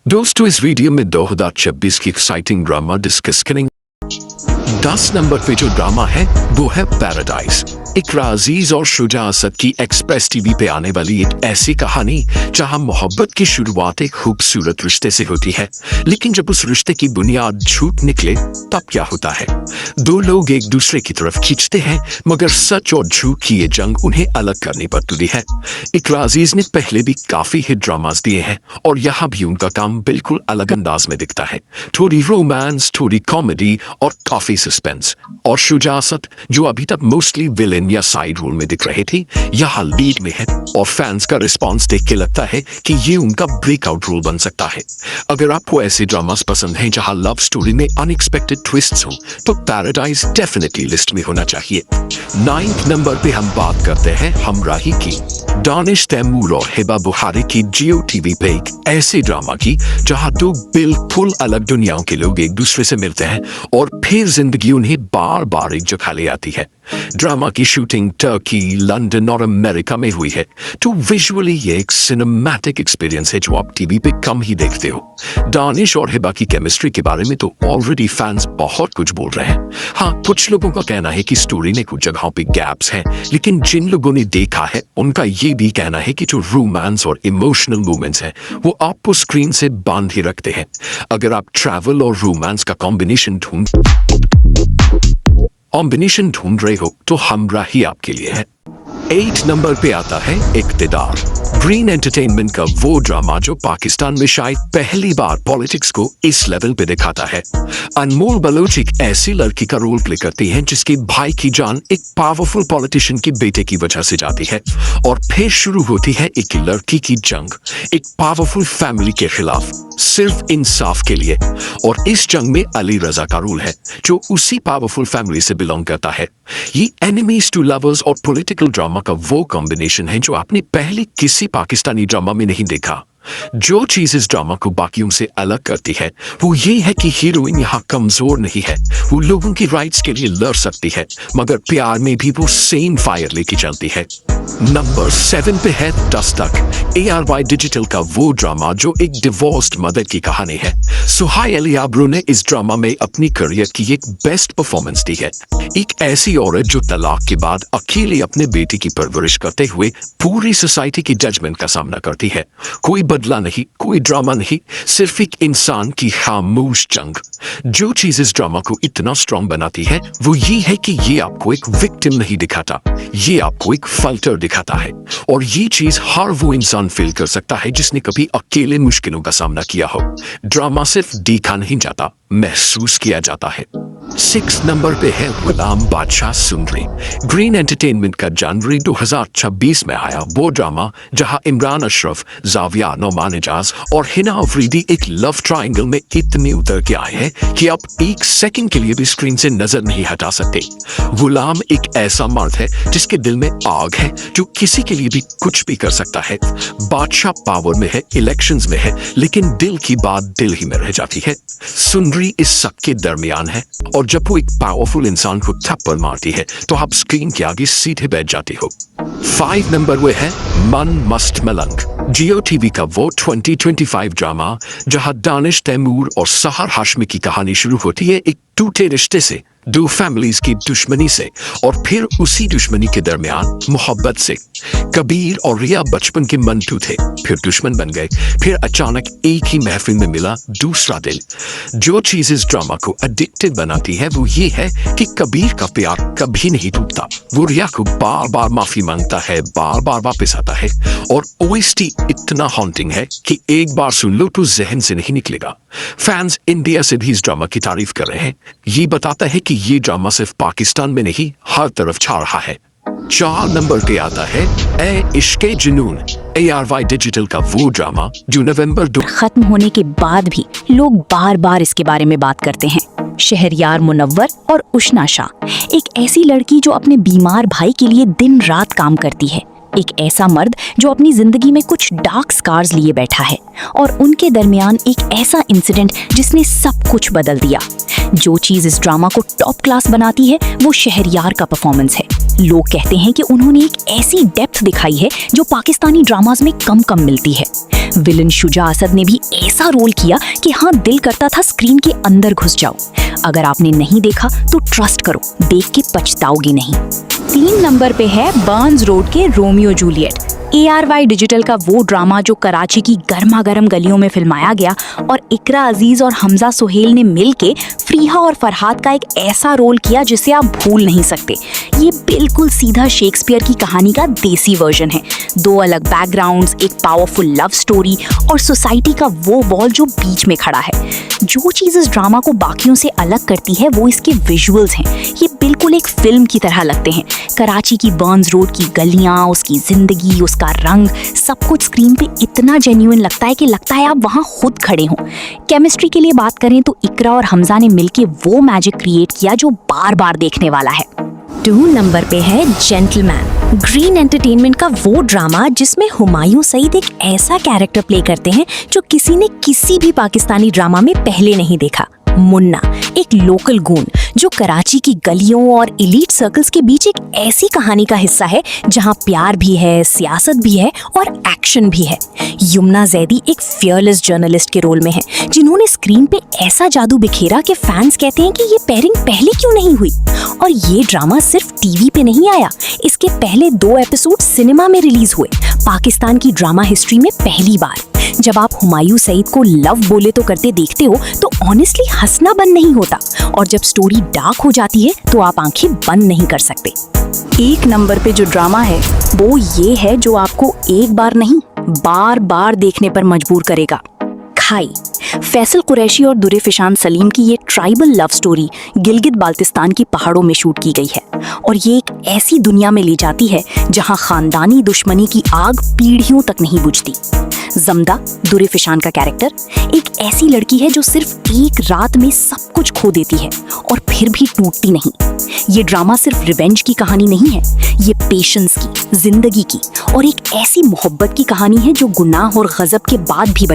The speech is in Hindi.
दोस्तों इस वीडियो में 2026 की एक्साइटिंग ड्रामा डिस्कस करेंगे। 10 नंबर पे जो ड्रामा है वो है पैराडाइज। इकरा अजीज और शुजा असद की एक्सप्रेस टीवी पे आने वाली एक ऐसी कहानी जहां मोहब्बत की शुरुआत एक खूबसूरत रिश्ते से होती है, लेकिन जब उस रिश्ते की बुनियाद झूठ निकले तब क्या होता है। दो लोग एक दूसरे की तरफ खींचते हैं, मगर सच और झूठ की ये जंग उन्हें अलग करने पर तुली है। इकरा अजीज ने पहले भी काफी हिट ड्रामास दिए हैं और यहाँ भी उनका काम बिल्कुल अलग अंदाज में दिखता है। थोड़ी रोमांस, थोड़ी कॉमेडी और काफी सस्पेंस। और शुजा असद जो अभी तक मोस्टली विलेन या साइड रोल में दिख रहे थे, यहाँ लीड में है और फैंस का रिस्पॉन्स देख के लगता है कि ये उनका ब्रेकआउट रोल बन सकता है। अगर आपको ऐसे ड्रामास पसंद हैं जहां लव स्टोरी में अनएक्सपेक्टेड ट्विस्ट्स हो तो पैराडाइज डेफिनेटली लिस्ट में होना चाहिए। 9th नंबर पे हम बात करते हैं हमराही की। दानिश तैमूर और हिबा बुखारी की जियो टीवी पे एक ऐसे ड्रामा की जहां दो बिल्कुल अलग दुनियाओं के लोग एक दूसरे से मिलते हैं और फिर जिंदगी उन्हें बार बार एक जगह ले आती है। ड्रामा की शूटिंग टर्की, लंदन और अमेरिका में हुई है, तो विजुअली ये एक सिनेमैटिक एक्सपीरियंस है जो आप टीवी पे कम ही देखते हो। दानिश और हिबा की केमिस्ट्री के बारे में तो ऑलरेडी फैंस बहुत कुछ बोल रहे हैं। हाँ, कुछ लोगों का कहना है कि स्टोरी में कुछ जगहों पे गैप्स हैं, लेकिन जिन लोगों ने देखा है उनका ये भी कहना है कि जो रोमांस और इमोशनल मोमेंट्स हैं वो आपको स्क्रीन से बांध ही रखते हैं। अगर आप ट्रैवल और रोमांस का कॉम्बिनेशन ढूंढ रहे हो तो हमराही आपके लिए है। 8 नंबर पे आता है इक्तिदार। ग्रीन एंटरटेनमेंट का वो ड्रामा जो पाकिस्तान में शायद पहली बार पॉलिटिक्स को इस लेवल पे दिखाता है। अनमोल बलोच एक ऐसी लड़की का रोल प्ले करती है जिसके भाई की जान एक पावरफुल पॉलिटिशियन के बेटे की वजह से जाती है और फिर शुरू होती है एक लड़की की जंग एक पावरफुल फैमिली के खिलाफ, सिर्फ इंसाफ के लिए। और इस जंग में अली रजा का रोल है जो उसी पावरफुल फैमिली से बिलोंग करता है। ये एनिमीज टू लवर्स और पॉलिटिकल ड्रामा का वो कॉम्बिनेशन है जो आपने पहले किसी पाकिस्तानी ड्रामा में नहीं देखा। जो चीज इस ड्रामा को बाकियों से अलग करती है वो ये है कि हीरोइन यहाँ कमजोर नहीं है। वो लोगों की राइट्स के लिए लड़ सकती है, मगर प्यार में भी वो सेम फायर लेके चलती है। नंबर 7 पे है दस्तक। ARY डिजिटल का वो ड्रामा जो एक डिवोर्स्ड मदर की कहानी है। सुहाई अली आबरू ने इस ड्रामा में अपनी करियर की एक बेस्ट परफॉर्मेंस दी है। एक ऐसी औरत जो तलाक के बाद अकेले अपने बेटे की परवरिश करते हुए पूरी सोसाइटी की जजमेंट का सामना करती है। कोई बदला नहीं, कोई ड्रामा नहीं, सिर्फ एक इंसान की खामोश जंग। जो चीज इस ड्रामा को इतना स्ट्रॉन्ग बनाती है वो ये है कि ये आपको एक विक्टिम नहीं दिखाता, ये आपको एक फल्टर दिखाता है। और ये चीज हर वो इंसान फील कर सकता है जिसने कभी अकेले मुश्किलों का सामना किया हो। ड्रामा सिर्फ देखा नहीं जाता, महसूस किया जाता है। 6 नंबर पे है गुलाम बादशाह सुंदरी। ग्रीन एंटरटेनमेंट का जनवरी 2026 में आया वो ड्रामा जहां इमरान अशरफ, जाविया नोमान एजाज और हिना अफरीदी एक लव ट्रायंगल में इतने उतर के आए हैं कि आप एक सेकंड के लिए भी स्क्रीन से नजर नहीं हटा सकते। गुलाम एक ऐसा मर्द है जिसके दिल में आग है, जो किसी के लिए भी कुछ भी कर सकता है। बादशाह पावर में है, इलेक्शंस में है, लेकिन दिल की बात दिल ही में रह जाती है। सुंदरी इस सब के दरमियान है और जब वो एक पावरफुल इंसान को थप्पड़ मारती है तो आप स्क्रीन के आगे सीधे बैठ जाते हो। 5 नंबर वो है मन मस्त मलंग। जियो टीवी का वो 2025 ड्रामा जहां दानिश तैमूर और सहर हाशमी की कहानी शुरू होती है एक टूटे रिश्ते से, दो फैमिलीज की दुश्मनी से और फिर उसी दुश्मनी के दरमियान मोहब्बत से। कबीर और रिया बचपन के मंटू थे, फिर दुश्मन बन गए, फिर अचानक एक ही महफिल में मिला दूसरा दिल। जो चीज इस ड्रामा को एडिक्टिव बनाती है वो ये है कि कबीर का प्यार कभी नहीं टूटता। वो रिया को बार बार माफी मांगता है, बार बार वापस आता है और OST इतना हॉन्टिंग है कि एक बार सुन लो तो जहन से नहीं निकलेगा। फैंस इंडिया से भी इस ड्रामा की तारीफ कर रहे हैं। ये बताता है कि ये ड्रामा सिर्फ पाकिस्तान में नहीं हर तरफ छा रहा है। 4 नंबर पे आता है ए इश्के जुनून। ARY डिजिटल का वो ड्रामा जो नवंबर खत्म होने के बाद भी लोग बार बार इसके बारे में बात करते हैं। शहरयार मुनव्वर और उशना शाह, एक ऐसी लड़की जो अपने बीमार भाई के लिए दिन रात काम करती है। एक ऐसा मर्द जो अपनी जिंदगी में कुछ डार्क स्कार्स लिए बैठा है और उनके दरमियान एक ऐसा इंसिडेंट जिसने सब कुछ बदल दिया। जो चीज इस ड्रामा को टॉप क्लास बनाती है वो शहरयार का परफॉर्मेंस है। लोग कहते हैं कि उन्होंने एक ऐसी डेप्थ दिखाई है जो पाकिस्तानी ड्रामाज में कम कम मिलती है। विलन शुजा असद ने भी ऐसा रोल किया कि हाँ, दिल करता था स्क्रीन के अंदर घुस जाओ। अगर आपने नहीं देखा तो ट्रस्ट करो, देख के पछताओगे नहीं। 3 नंबर पे है बर्न्स रोड के रोमियो जूलियट। ARY डिजिटल का वो ड्रामा जो कराची की गर्मा गर्म गलियों में फिल्माया गया और इकरा अजीज और हमजा सुहेल ने मिलके फ्रीहा और फरहाद का एक ऐसा रोल किया जिसे आप भूल नहीं सकते। ये बिल्कुल सीधा शेक्सपियर की कहानी का देसी वर्जन है। 2 अलग बैकग्राउंड्स, एक पावरफुल लव स्टोरी और सोसाइटी का वो वॉल जो बीच में खड़ा है। जो चीज़ इस ड्रामा को बाकियों से अलग करती है वो इसके विजुअल्स हैं। ये बिल्कुल एक फिल्म की तरह लगते हैं। कराची की बर्न्स रोड की गलियां, उसकी जिंदगी, उसका रंग, सब कुछ स्क्रीन पे इतना जेन्युइन लगता है आप वहाँ खुद खड़े हों। केमिस्ट्री के लिए बात करें तो इकरा और हमजा ने मिलके वो मैजिक क्रिएट किया जो बार बार देखने वाला है। 2 नंबर पे है जेंटलमैन। ग्रीन एंटरटेनमेंट का वो ड्रामा जिसमें हुमायूं सईद एक ऐसा कैरेक्टर प्ले करते हैं जो किसी ने किसी भी पाकिस्तानी ड्रामा में पहले नहीं देखा। मुन्ना, एक लोकल गून जो कराची की गलियों और एलीट सर्कल्स के बीच एक ऐसी कहानी का हिस्सा है जहां प्यार भी है, सियासत भी है और एक्शन भी है। यमुना जैदी एक फियरलेस जर्नलिस्ट के रोल में है जिन्होंने स्क्रीन पे ऐसा जादू बिखेरा कि फैंस कहते हैं कि ये पेयरिंग पहले क्यों नहीं हुई। और ये ड्रामा सिर्फ टीवी पे नहीं आया, इसके पहले 2 एपिसोड सिनेमा में रिलीज हुए, पाकिस्तान की ड्रामा हिस्ट्री में पहली बार। जब आप हुमायूं सईद को लव बोले तो करते देखते हो तो ऑनेस्टली हंसना बंद नहीं होता, और जब स्टोरी डार्क हो जाती है तो आप आंखें बंद नहीं कर सकते। 1 नंबर पे जो ड्रामा है वो ये है जो आपको एक बार नहीं, बार बार देखने पर मजबूर करेगा। खाई। फैसल कुरैशी और दुरे फिशान सलीम की ये tribal love story Gilgit Baltistan की पहाड़ों में शूट की गई है और ये एक ऐसी दुनिया में ले जाती है जहां खानदानी दुश्मनी की आग पीढ़ियों तक नहीं बुझती। जमदा, दुरे फिशान का कैरेक्टर, एक ऐसी लड़की है जो सिर्फ एक रात में सब कुछ खो देती है और फिर भी टूटती नहीं। ये ड्रामा सिर्फ रिवेंज की कहानी नहीं है, ये पेशेंस की, जिंदगी की और एक ऐसी मोहब्बत की कहानी है जो गुनाह और गजब के बाद भी बच